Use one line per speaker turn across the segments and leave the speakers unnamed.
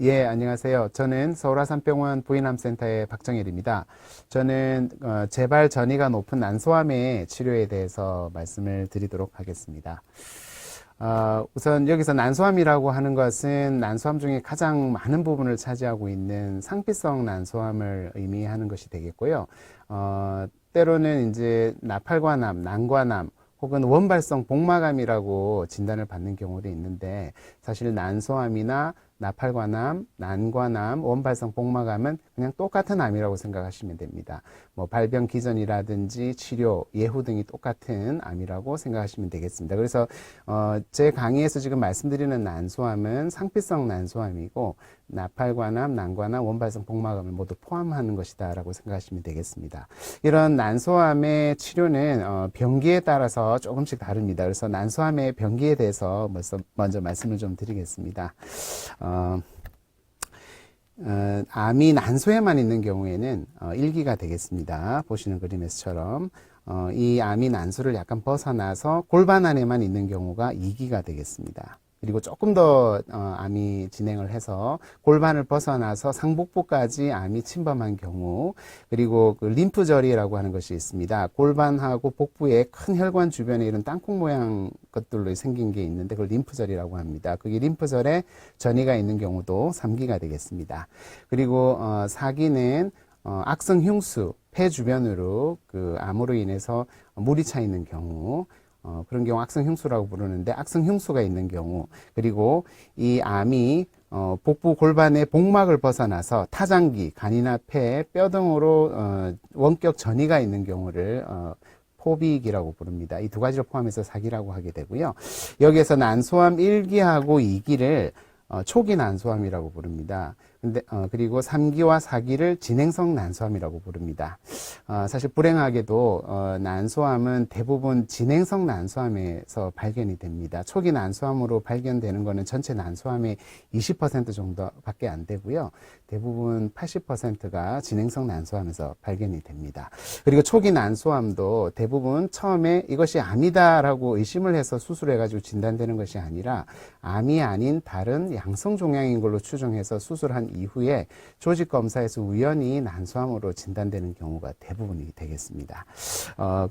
예, 안녕하세요. 저는 서울아산병원 부인암센터의 박정일입니다. 저는 재발 전이가 높은 난소암의 치료에 대해서 말씀을 드리도록 하겠습니다. 우선 여기서 난소암이라고 하는 것은 난소암 중에 가장 많은 부분을 차지하고 있는 상피성 난소암을 의미하는 것이 되겠고요. 때로는 이제 나팔관암, 난관암, 혹은 원발성 복막암이라고 진단을 받는 경우도 있는데, 사실 난소암이나 나팔관암, 난관암, 원발성 복막암은 그냥 똑같은 암이라고 생각하시면 됩니다. 뭐 발병 기전이라든지 치료, 예후 등이 똑같은 암이라고 생각하시면 되겠습니다. 그래서 제 강의에서 지금 말씀드리는 난소암은 상피성 난소암이고, 나팔관암, 난관암, 원발성 복막암을 모두 포함하는 것이다라고 생각하시면 되겠습니다. 이런 난소암의 치료는 병기에 따라서 조금씩 다릅니다. 그래서 난소암의 병기에 대해서 먼저 말씀을 좀 드리겠습니다. 암이 난소에만 있는 경우에는 1기가 되겠습니다. 보시는 그림에서처럼 이 암이 난소를 약간 벗어나서 골반 안에만 있는 경우가 2기가 되겠습니다. 그리고 조금 더 암이 진행을 해서 골반을 벗어나서 상복부까지 암이 침범한 경우, 그리고 그 림프절이라고 하는 것이 있습니다. 골반하고 복부에 큰 혈관 주변에 이런 땅콩 모양 것들로 생긴 게 있는데 그걸 림프절이라고 합니다. 그게 림프절에 전이가 있는 경우도 3기가 되겠습니다. 그리고 4기는 악성 흉수, 폐 주변으로 그 암으로 인해서 물이 차 있는 경우, 그런 경우 악성 흉수라고 부르는데, 악성 흉수가 있는 경우, 그리고 이 암이 복부 골반의 복막을 벗어나서 타장기, 간이나 폐, 뼈 등으로 원격 전이가 있는 경우를 포비기라고 부릅니다. 이 두 가지를 포함해서 4기라고 하게 되고요. 여기에서 난소암 1기하고 2기를 초기 난소암이라고 부릅니다. 근데 그리고 3기와 4기를 진행성 난소암이라고 부릅니다. 사실 불행하게도 난소암은 대부분 진행성 난소암에서 발견이 됩니다. 초기 난소암으로 발견되는 것은 전체 난소암의 20% 정도밖에 안 되고요. 대부분 80%가 진행성 난소암에서 발견이 됩니다. 그리고 초기 난소암도 대부분 처음에 이것이 암이다라고 의심을 해서 수술해가지고 진단되는 것이 아니라, 암이 아닌 다른 양성 종양인 걸로 추정해서 수술한 이후에 조직 검사에서 우연히 난소암으로 진단되는 경우가 대부분이 되겠습니다.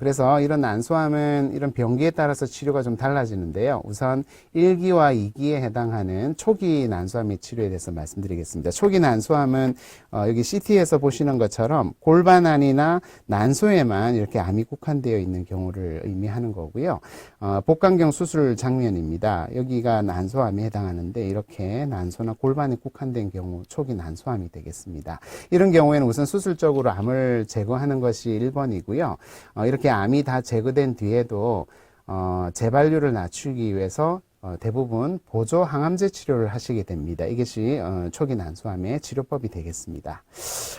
그래서 이런 난소암은 이런 병기에 따라서 치료가 좀 달라지는데요. 우선 1기와 2기에 해당하는 초기 난소암의 치료에 대해서 말씀드리겠습니다. 초기 난소암은 여기 CT에서 보시는 것처럼 골반 안이나 난소에만 이렇게 암이 국한되어 있는 경우를 의미하는 거고요. 복강경 수술 장면입니다. 여기가 난소암에 해당하는데, 이렇게 난소나 골반에 국한된 경우 초기 난소암이 되겠습니다. 이런 경우에는 우선 수술적으로 암을 제거하는 것이 1번이고요. 이렇게 암이 다 제거된 뒤에도 재발률을 낮추기 위해서 대부분 보조 항암제 치료를 하시게 됩니다. 이것이 초기 난소암의 치료법이 되겠습니다.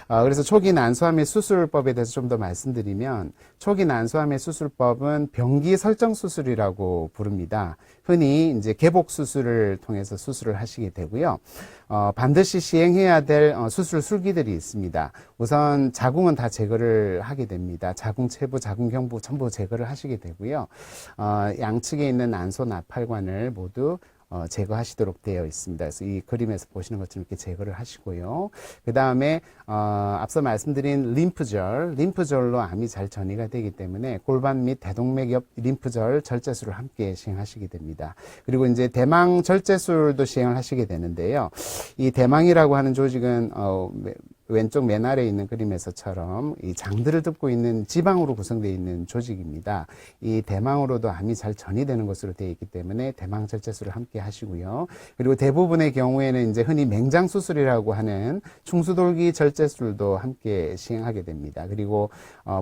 그래서 초기 난소암의 수술법에 대해서 좀 더 말씀드리면, 초기 난소암의 수술법은 병기 설정 수술이라고 부릅니다. 흔히 이제 개복 수술을 통해서 수술을 하시게 되고요. 반드시 시행해야 될 수술 술기들이 있습니다. 우선 자궁은 다 제거를 하게 됩니다. 자궁 체부, 자궁 경부 전부 제거를 하시게 되고요. 양측에 있는 난소 나팔관을 모두 제거하시도록 되어 있습니다. 그래서 이 그림에서 보시는 것처럼 이렇게 제거를 하시고요. 그 다음에 앞서 말씀드린 림프절로 암이 잘 전이가 되기 때문에 골반 및 대동맥 옆 림프절 절제술을 함께 시행하시게 됩니다. 그리고 이제 대망 절제술도 시행을 하시게 되는데요. 이 대망이라고 하는 조직은 왼쪽 맨 아래에 있는 그림에서처럼 이 장들을 덮고 있는 지방으로 구성되어 있는 조직입니다. 이 대망으로도 암이 잘 전이되는 것으로 되어 있기 때문에 대망 절제술을 함께 하시고요. 그리고 대부분의 경우에는 이제 흔히 맹장 수술이라고 하는 충수돌기 절제술도 함께 시행하게 됩니다. 그리고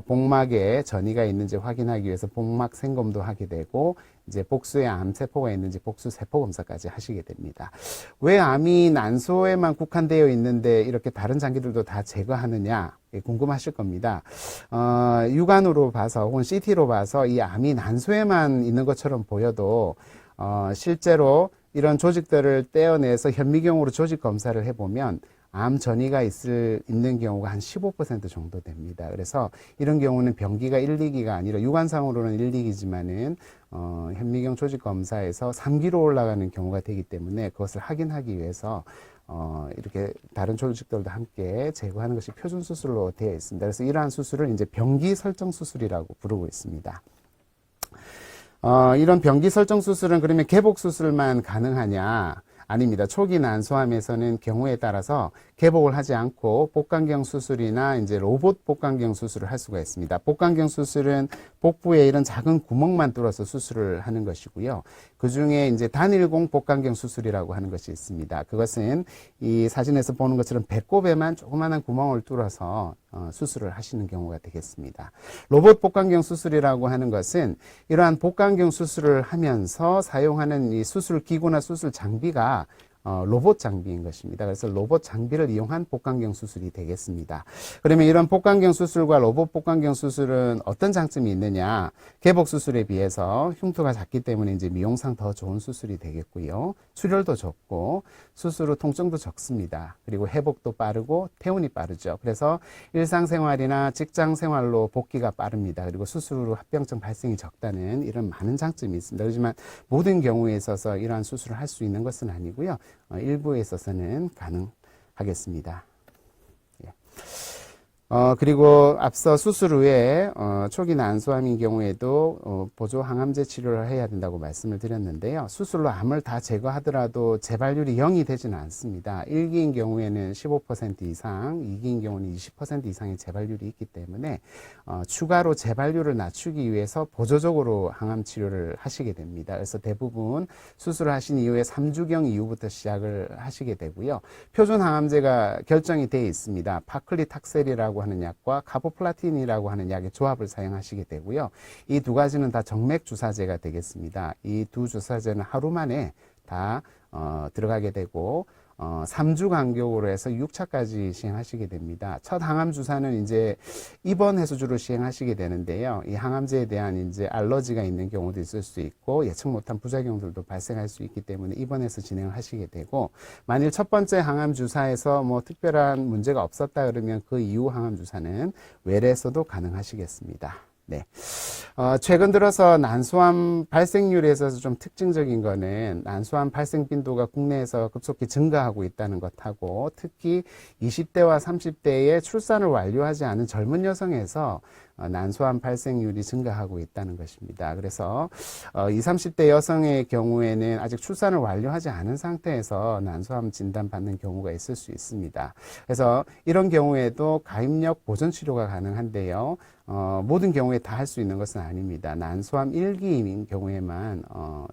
복막에 전이가 있는지 확인하기 위해서 복막 생검도 하게 되고, 이제 복수에 암세포가 있는지 복수 세포 검사까지 하시게 됩니다. 왜 암이 난소에만 국한되어 있는데 이렇게 다른 장기들도 다 제거하느냐 궁금하실 겁니다. 육안으로 봐서 혹은 CT로 봐서 이 암이 난소에만 있는 것처럼 보여도 실제로 이런 조직들을 떼어내서 현미경으로 조직 검사를 해보면 암 전이가 있는 경우가 한 15% 정도 됩니다. 그래서 이런 경우는 병기가 1, 2기가 아니라 육안상으로는 1, 2기지만은 현미경 조직 검사에서 3기로 올라가는 경우가 되기 때문에 그것을 확인하기 위해서 이렇게 다른 조직들도 함께 제거하는 것이 표준 수술로 되어 있습니다. 그래서 이러한 수술을 이제 병기 설정 수술이라고 부르고 있습니다. 이런 병기 설정 수술은 그러면 개복 수술만 가능하냐? 아닙니다. 초기 난소암에서는 경우에 따라서 개복을 하지 않고 복강경 수술이나 이제 로봇 복강경 수술을 할 수가 있습니다. 복강경 수술은 복부에 이런 작은 구멍만 뚫어서 수술을 하는 것이고요. 그 중에 이제 단일공 복강경 수술이라고 하는 것이 있습니다. 그것은 이 사진에서 보는 것처럼 배꼽에만 조그마한 구멍을 뚫어서 수술을 하시는 경우가 되겠습니다. 로봇 복강경 수술이라고 하는 것은 이러한 복강경 수술을 하면서 사용하는 이 수술 기구나 수술 장비가 로봇 장비인 것입니다. 그래서 로봇 장비를 이용한 복강경 수술이 되겠습니다. 그러면 이런 복강경 수술과 로봇 복강경 수술은 어떤 장점이 있느냐? 개복 수술에 비해서 흉터가 작기 때문에 이제 미용상 더 좋은 수술이 되겠고요. 출혈도 적고 수술 후 통증도 적습니다. 그리고 회복도 빠르고 퇴원이 빠르죠. 그래서 일상생활이나 직장생활로 복귀가 빠릅니다. 그리고 수술 후 합병증 발생이 적다는 이런 많은 장점이 있습니다. 그렇지만 모든 경우에 있어서 이러한 수술을 할 수 있는 것은 아니고요. 일부에 있어서는 가능하겠습니다. 예. 그리고 앞서 수술 후에 초기 난소암인 경우에도 보조 항암제 치료를 해야 된다고 말씀을 드렸는데요. 수술로 암을 다 제거하더라도 재발률이 0이 되지는 않습니다. 1기인 경우에는 15% 이상, 2기인 경우는 20% 이상의 재발률이 있기 때문에 추가로 재발률을 낮추기 위해서 보조적으로 항암 치료를 하시게 됩니다. 그래서 대부분 수술을 하신 이후에 3주경 이후부터 시작을 하시게 되고요. 표준 항암제가 결정이 되어 있습니다. 파클리탁셀이라고 하는 약과 카보플라틴이라고 하는 약의 조합을 사용하시게 되고요. 이 두 가지는 다 정맥 주사제가 되겠습니다. 이 두 주사제는 하루 만에 다 들어가게 되고 3주 간격으로 해서 6차까지 시행하시게 됩니다. 첫 항암 주사는 이제 입원 해수주로 시행하시게 되는데요. 이 항암제에 대한 이제 알러지가 있는 경우도 있을 수 있고 예측 못한 부작용들도 발생할 수 있기 때문에 입원해서 진행을 하시게 되고, 만일 첫 번째 항암 주사에서 뭐 특별한 문제가 없었다 그러면 그 이후 항암 주사는 외래에서도 가능하시겠습니다. 네. 최근 들어서 난소암 발생률에 있어서 좀 특징적인 거는 난소암 발생 빈도가 국내에서 급속히 증가하고 있다는 것하고, 특히 20대와 30대에 출산을 완료하지 않은 젊은 여성에서 난소암 발생률이 증가하고 있다는 것입니다. 그래서 20, 30대 여성의 경우에는 아직 출산을 완료하지 않은 상태에서 난소암 진단받는 경우가 있을 수 있습니다. 그래서 이런 경우에도 가입력 보존 치료가 가능한데요. 모든 경우에 다 할 수 있는 것은 아닙니다. 난소암 1기인 경우에만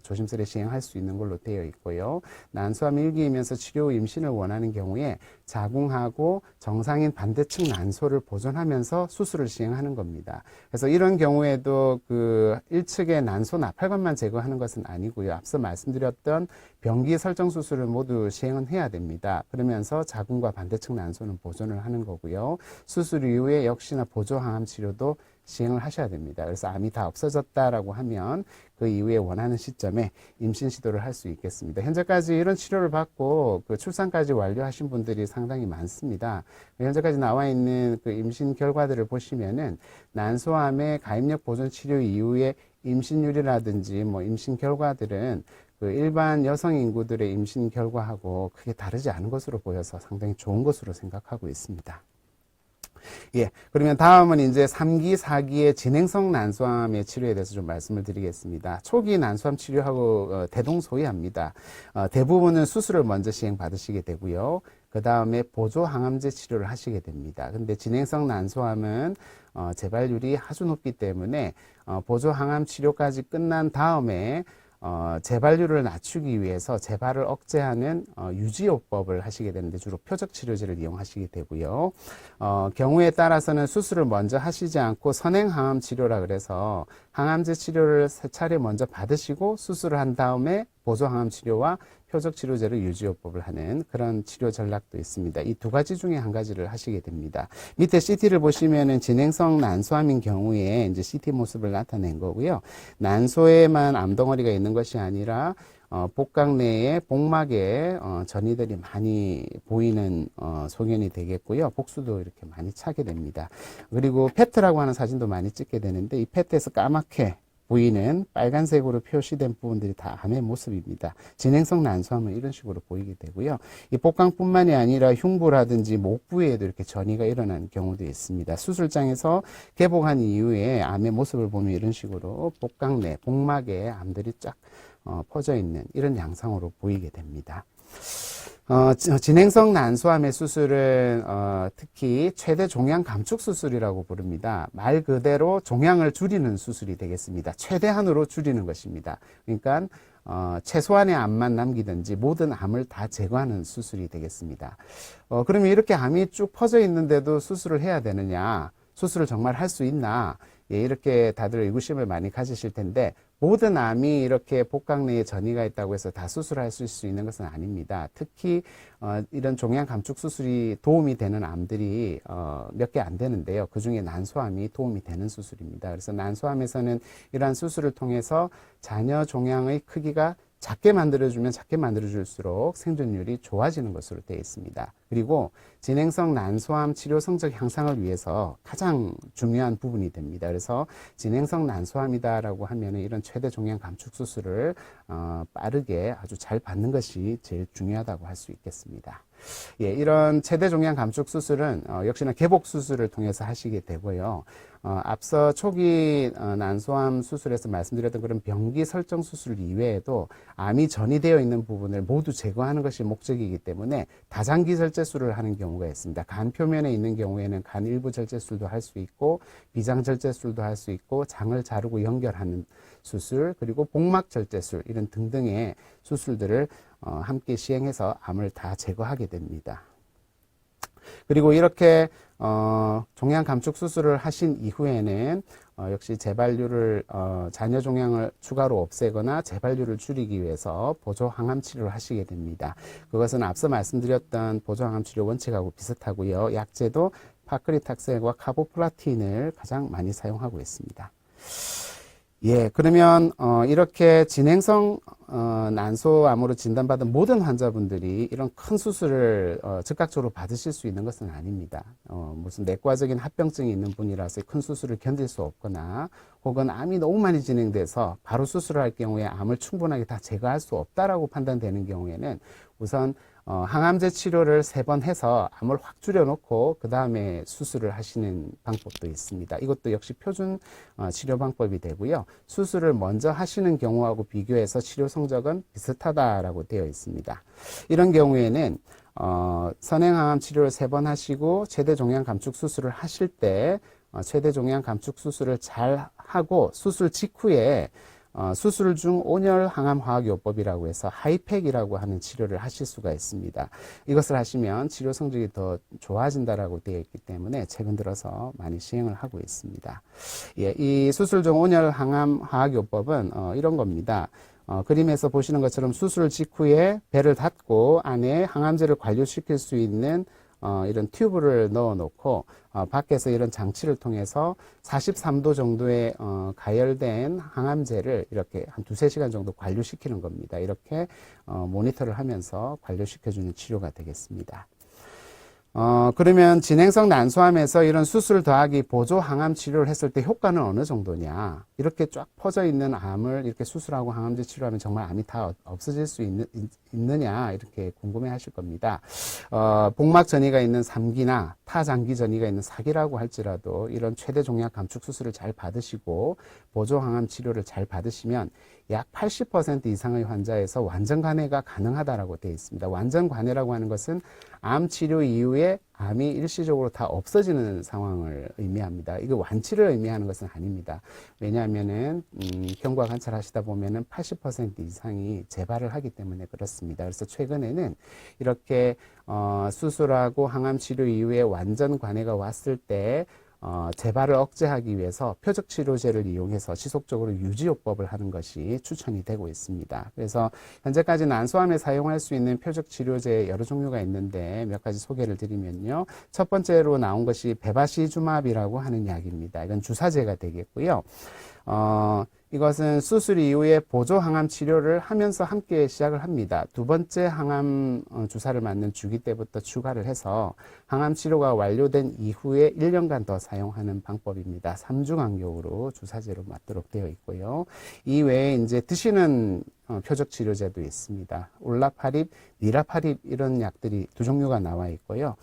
조심스레 시행할 수 있는 걸로 되어 있고요. 난소암 1기이면서 치료 후 임신을 원하는 경우에 자궁하고 정상인 반대측 난소를 보존하면서 수술을 시행하는 겁니다. 그래서 이런 경우에도 그 1측의 난소 나팔관만 제거하는 것은 아니고요. 앞서 말씀드렸던 병기 설정 수술을 모두 시행은 해야 됩니다. 그러면서 자궁과 반대측 난소는 보존을 하는 거고요. 수술 이후에 역시나 보조 항암 치료도 시행을 하셔야 됩니다. 그래서 암이 다 없어졌다라고 하면 그 이후에 원하는 시점에 임신 시도를 할 수 있겠습니다. 현재까지 이런 치료를 받고 그 출산까지 완료하신 분들이 상당히 많습니다. 현재까지 나와 있는 그 임신 결과들을 보시면은 난소암의 가입력 보존 치료 이후에 임신율이라든지 뭐 임신 결과들은 그 일반 여성 인구들의 임신 결과하고 크게 다르지 않은 것으로 보여서 상당히 좋은 것으로 생각하고 있습니다. 예, 그러면 다음은 이제 3기, 4기의 진행성 난소암의 치료에 대해서 좀 말씀을 드리겠습니다. 초기 난소암 치료하고 대동소이합니다. 대부분은 수술을 먼저 시행 받으시게 되고요. 그 다음에 보조 항암제 치료를 하시게 됩니다. 근데 진행성 난소암은 재발률이 아주 높기 때문에 보조 항암 치료까지 끝난 다음에 재발률을 낮추기 위해서 재발을 억제하는 유지요법을 하시게 되는데 주로 표적치료제를 이용하시게 되고요. 경우에 따라서는 수술을 먼저 하시지 않고 선행항암 치료라 그래서 항암제 치료를 3차례 먼저 받으시고 수술을 한 다음에 보조항암 치료와 표적치료제로 유지요법을 하는 그런 치료 전략도 있습니다. 이 두 가지 중에 한 가지를 하시게 됩니다. 밑에 CT를 보시면은 진행성 난소암인 경우에 이제 CT 모습을 나타낸 거고요. 난소에만 암덩어리가 있는 것이 아니라 복강 내에 복막에 전이들이 많이 보이는 소견이 되겠고요. 복수도 이렇게 많이 차게 됩니다. 그리고 페트라고 하는 사진도 많이 찍게 되는데 이 페트에서 까맣게 보이는 빨간색으로 표시된 부분들이 다 암의 모습입니다. 진행성 난소암은 이런 식으로 보이게 되고요. 이 복강뿐만이 아니라 흉부라든지 목 부위에도 이렇게 전이가 일어나는 경우도 있습니다. 수술장에서 개복한 이후에 암의 모습을 보면 이런 식으로 복강 내, 복막에 암들이 쫙 퍼져 있는 이런 양상으로 보이게 됩니다. 진행성 난소암의 수술은 특히 최대 종양 감축 수술이라고 부릅니다. 말 그대로 종양을 줄이는 수술이 되겠습니다. 최대한으로 줄이는 것입니다. 그러니까 최소한의 암만 남기든지 모든 암을 다 제거하는 수술이 되겠습니다. 그러면 이렇게 암이 쭉 퍼져 있는데도 수술을 해야 되느냐? 수술을 정말 할 수 있나? 예, 이렇게 다들 의구심을 많이 가지실 텐데 모든 암이 이렇게 복강 내에 전이가 있다고 해서 다 수술할 수 있는 것은 아닙니다. 특히 이런 종양 감축 수술이 도움이 되는 암들이 몇 개 안 되는데요. 그중에 난소암이 도움이 되는 수술입니다. 그래서 난소암에서는 이러한 수술을 통해서 자녀 종양의 크기가 작게 만들어주면 작게 만들어줄수록 생존율이 좋아지는 것으로 되어 있습니다. 그리고 진행성 난소암 치료 성적 향상을 위해서 가장 중요한 부분이 됩니다. 그래서 진행성 난소암이다라고 하면 이런 최대 종양 감축 수술을 빠르게 아주 잘 받는 것이 제일 중요하다고 할 수 있겠습니다. 예, 이런 최대 종양 감축 수술은 역시나 개복 수술을 통해서 하시게 되고요. 앞서 초기 난소암 수술에서 말씀드렸던 그런 병기 설정 수술 이외에도 암이 전이되어 있는 부분을 모두 제거하는 것이 목적이기 때문에 다장기 절제술을 하는 경우가 있습니다. 간 표면에 있는 경우에는 간 일부 절제술도 할 수 있고 비장 절제술도 할 수 있고 장을 자르고 연결하는 수술 그리고 복막 절제술 이런 등등의 수술들을 함께 시행해서 암을 다 제거하게 됩니다. 그리고 이렇게 종양 감축 수술을 하신 이후에는 역시 재발률을 잔여 종양을 추가로 없애거나 재발률을 줄이기 위해서 보조 항암 치료를 하시게 됩니다. 그것은 앞서 말씀드렸던 보조 항암 치료 원칙하고 비슷하고요. 약제도 파크리탁셀과 카보플라틴을 가장 많이 사용하고 있습니다. 예, 그러면 이렇게 진행성 난소암으로 진단받은 모든 환자분들이 이런 큰 수술을 즉각적으로 받으실 수 있는 것은 아닙니다. 무슨 내과적인 합병증이 있는 분이라서 큰 수술을 견딜 수 없거나 혹은 암이 너무 많이 진행돼서 바로 수술을 할 경우에 암을 충분하게 다 제거할 수 없다라고 판단되는 경우에는 우선 항암제 치료를 3번 해서 암을 확 줄여놓고 그 다음에 수술을 하시는 방법도 있습니다. 이것도 역시 표준 치료 방법이 되고요. 수술을 먼저 하시는 경우하고 비교해서 치료 성적은 비슷하다라고 되어 있습니다. 이런 경우에는 선행항암 치료를 3번 하시고 최대 종양 감축 수술을 하실 때 최대 종양 감축 수술을 잘 하고 수술 직후에 수술 중 온열 항암 화학요법이라고 해서 하이팩이라고 하는 치료를 하실 수가 있습니다. 이것을 하시면 치료 성적이 더 좋아진다라고 되어 있기 때문에 최근 들어서 많이 시행을 하고 있습니다. 예, 이 수술 중 온열 항암 화학요법은 이런 겁니다. 그림에서 보시는 것처럼 수술 직후에 배를 닫고 안에 항암제를 관료시킬 수 있는 이런 튜브를 넣어 놓고 밖에서 이런 장치를 통해서 43도 정도의 가열된 항암제를 이렇게 한 2-3시간 정도 관료시키는 겁니다. 이렇게 모니터를 하면서 관료시켜주는 치료가 되겠습니다. 그러면 진행성 난소암에서 이런 수술 더하기 보조 항암 치료를 했을 때 효과는 어느 정도냐? 이렇게 쫙 퍼져 있는 암을 이렇게 수술하고 항암제 치료하면 정말 암이 다 없어질 수 있느냐? 이렇게 궁금해 하실 겁니다. 복막 전이가 있는 3기나 타장기 전이가 있는 4기라고 할지라도 이런 최대 종양 감축 수술을 잘 받으시고 보조 항암 치료를 잘 받으시면 약 80% 이상의 환자에서 완전 관해가 가능하다라고 되어 있습니다. 완전 관해라고 하는 것은 암 치료 이후에 암이 일시적으로 다 없어지는 상황을 의미합니다. 이거 완치를 의미하는 것은 아닙니다. 왜냐하면은 경과 관찰하시다 보면은 80% 이상이 재발을 하기 때문에 그렇습니다. 그래서 최근에는 이렇게 수술하고 항암 치료 이후에 완전 관해가 왔을 때 재발을 억제하기 위해서 표적치료제를 이용해서 지속적으로 유지요법을 하는 것이 추천이 되고 있습니다. 그래서 현재까지 난소암에 사용할 수 있는 표적치료제 여러 종류가 있는데 몇 가지 소개를 드리면요. 첫 번째로 나온 것이 베바시주맙이라고 하는 약입니다. 이건 주사제가 되겠고요. 이것은 수술 이후에 보조 항암 치료를 하면서 함께 시작을 합니다. 두 번째 항암 주사를 맞는 주기 때부터 추가를 해서 항암 치료가 완료된 이후에 1년간 더 사용하는 방법입니다. 3주 간격으로 주사제로 맞도록 되어 있고요. 이 외에 이제 드시는 표적 치료제도 있습니다. 올라파립, 니라파립 이런 약들이 두 종류가 나와 있고요.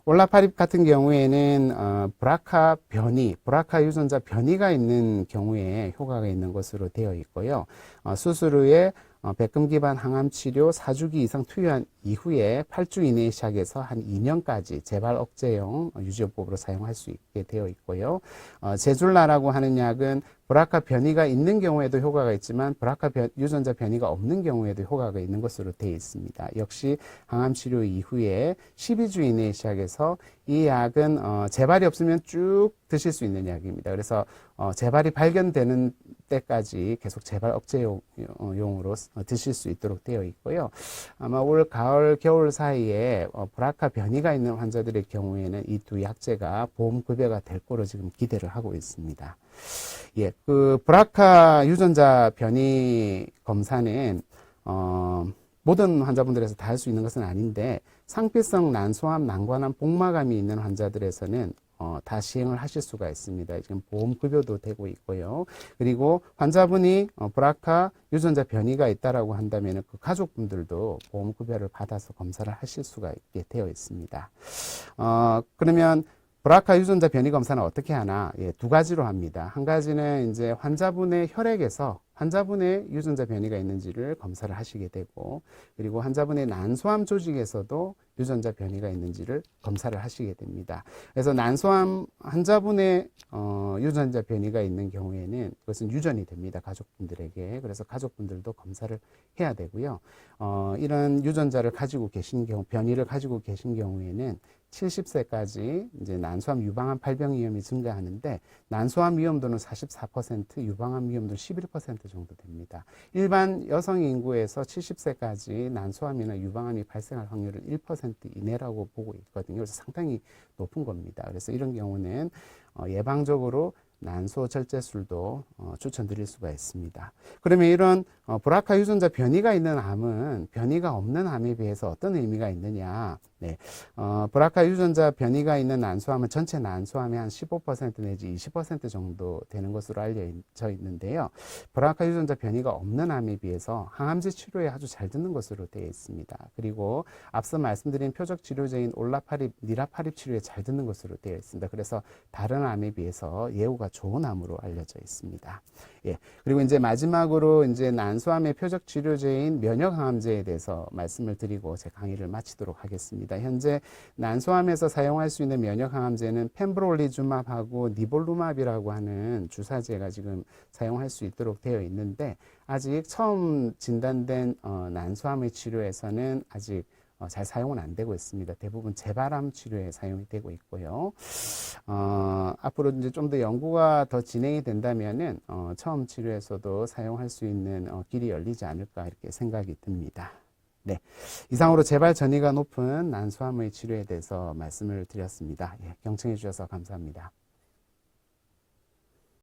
올라파립 같은 경우에는 브라카 변이, 브라카 유전자 변이가 있는 경우에 효과가 있는 것으로 되어 있고요. 수술 후에 백금 기반 항암 치료 4주기 이상 투여한 이후에 8주 이내에 시작해서 한 2년까지 재발 억제용 유지요법으로 사용할 수 있게 되어 있고요. 제줄라라고 하는 약은 브라카 변이가 있는 경우에도 효과가 있지만 브라카 유전자 변이가 없는 경우에도 효과가 있는 것으로 되어 있습니다. 역시 항암 치료 이후에 12주 이내에 시작해서 이 약은 재발이 없으면 쭉 드실 수 있는 약입니다. 그래서 재발이 발견되는 때까지 계속 재발 억제용으로 드실 수 있도록 되어 있고요. 아마 올 가을 겨울 사이에 브라카 변이가 있는 환자들의 경우에는 이 두 약제가 보험 급여가 될 거로 지금 기대를 하고 있습니다. 예, 그 브라카 유전자 변이 검사는 모든 환자분들에서 다 할 수 있는 것은 아닌데 상피성 난소암, 난관암, 복막암이 있는 환자들에서는 다 시행을 하실 수가 있습니다. 지금 보험급여도 되고 있고요. 그리고 환자분이 브라카 유전자 변이가 있다라고 한다면 그 가족분들도 보험급여를 받아서 검사를 하실 수가 있게 되어 있습니다. 그러면 브라카 유전자 변이 검사는 어떻게 하나? 예, 두 가지로 합니다. 한 가지는 이제 환자분의 혈액에서 환자분의 유전자 변이가 있는지를 검사를 하시게 되고, 그리고 환자분의 난소암 조직에서도 유전자 변이가 있는지를 검사를 하시게 됩니다. 그래서 난소암 환자분의 유전자 변이가 있는 경우에는 그것은 유전이 됩니다. 가족분들에게. 그래서 가족분들도 검사를 해야 되고요. 이런 유전자를 가지고 계신 경우, 변이를 가지고 계신 경우에는 70세까지 이제 난소암 유방암 발병 위험이 증가하는데 난소암 위험도는 44%, 유방암 위험도 11% 정도 됩니다. 일반 여성 인구에서 70세까지 난소암이나 유방암이 발생할 확률은 1% 이내라고 보고 있거든요. 그래서 상당히 높은 겁니다. 그래서 이런 경우는 예방적으로 난소 절제술도 추천드릴 수가 있습니다. 그러면 이런 브라카 유전자 변이가 있는 암은 변이가 없는 암에 비해서 어떤 의미가 있느냐? 네, 브라카 유전자 변이가 있는 난소암은 전체 난소암의 한 15% 내지 20% 정도 되는 것으로 알려져 있는데요. 브라카 유전자 변이가 없는 암에 비해서 항암제 치료에 아주 잘 듣는 것으로 되어 있습니다. 그리고 앞서 말씀드린 표적 치료제인 올라파립, 니라파립 치료에 잘 듣는 것으로 되어 있습니다. 그래서 다른 암에 비해서 예후가 좋은 암으로 알려져 있습니다. 예. 그리고 이제 마지막으로 이제 난소암의 표적 치료제인 면역항암제에 대해서 말씀을 드리고 제 강의를 마치도록 하겠습니다. 현재 난소암에서 사용할 수 있는 면역항암제는 펜브롤리주맙하고 니볼루맙이라고 하는 주사제가 지금 사용할 수 있도록 되어 있는데 아직 처음 진단된 난소암의 치료에서는 아직 잘 사용은 안 되고 있습니다. 대부분 재발암 치료에 사용이 되고 있고요. 앞으로 이제 좀 더 연구가 더 진행이 된다면은 처음 치료에서도 사용할 수 있는 길이 열리지 않을까 이렇게 생각이 듭니다. 네, 이상으로 재발 전이가 높은 난소암의 치료에 대해서 말씀을 드렸습니다. 예, 경청해 주셔서 감사합니다.